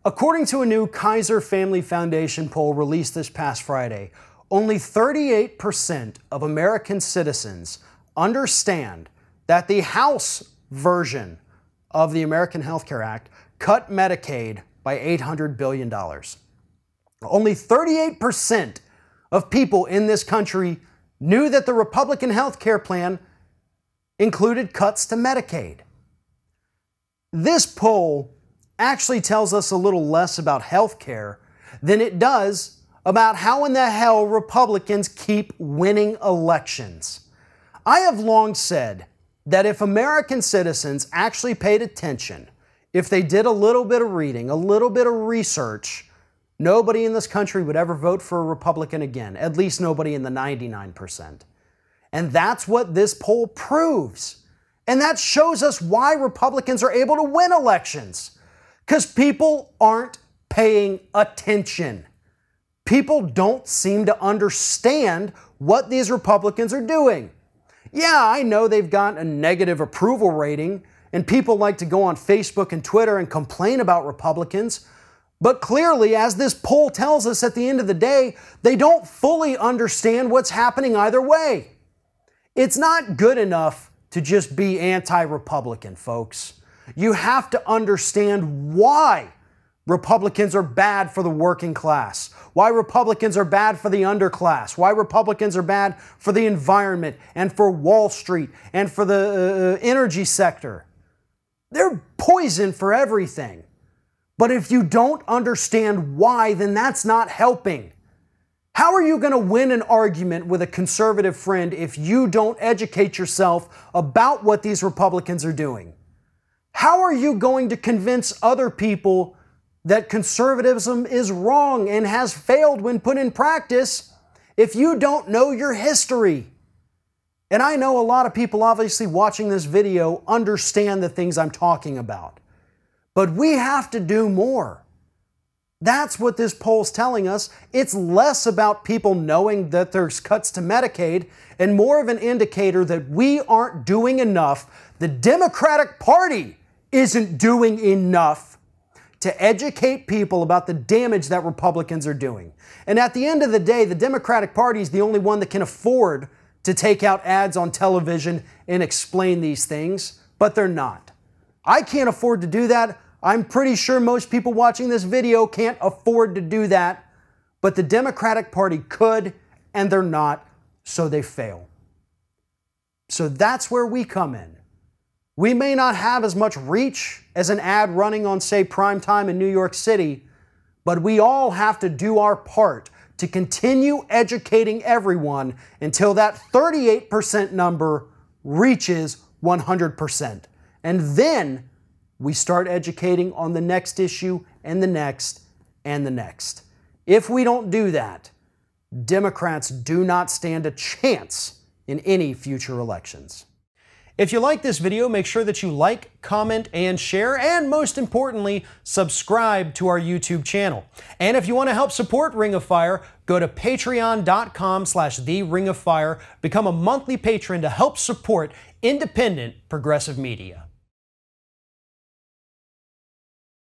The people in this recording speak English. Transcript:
According to a new Kaiser Family Foundation poll released this past Friday, only 38% of American citizens understand that the House version of the American Health Care Act cut Medicaid by $800 billion. Only 38% of people in this country knew that the Republican health care plan included cuts to Medicaid. This poll actually tells us a little less about health care than it does about how in the hell Republicans keep winning elections. I have long said that if American citizens actually paid attention, if they did a little bit of reading, a little bit of research, nobody in this country would ever vote for a Republican again, at least nobody in the 99%. And that's what this poll proves. And that shows us why Republicans are able to win elections. Because people aren't paying attention. People don't seem to understand what these Republicans are doing. Yeah, I know they've got a negative approval rating, and people like to go on Facebook and Twitter and complain about Republicans. But clearly, as this poll tells us at the end of the day, they don't fully understand what's happening either way. It's not good enough to just be anti-Republican, folks. You have to understand why Republicans are bad for the working class, why Republicans are bad for the underclass, why Republicans are bad for the environment and for Wall Street and for the energy sector. They're poison for everything. But if you don't understand why, then that's not helping. How are you going to win an argument with a conservative friend if you don't educate yourself about what these Republicans are doing? How are you going to convince other people that conservatism is wrong and has failed when put in practice if you don't know your history? And I know a lot of people obviously watching this video understand the things I'm talking about. But we have to do more. That's what this poll's telling us. It's less about people knowing that there's cuts to Medicaid and more of an indicator that we aren't doing enough. The Democratic Party isn't doing enough to educate people about the damage that Republicans are doing. And at the end of the day, the Democratic Party is the only one that can afford to take out ads on television and explain these things, but they're not. I can't afford to do that. I'm pretty sure most people watching this video can't afford to do that, but the Democratic Party could, and they're not, so they fail. So that's where we come in. We may not have as much reach as an ad running on, say, primetime in New York City, but we all have to do our part to continue educating everyone until that 38% number reaches 100%. And then we start educating on the next issue and the next and the next. If we don't do that, Democrats do not stand a chance in any future elections. If you like this video, make sure that you like, comment, and share, and most importantly, subscribe to our YouTube channel. And if you want to help support Ring of Fire, go to patreon.com/TheRingOfFire, become a monthly patron to help support independent progressive media.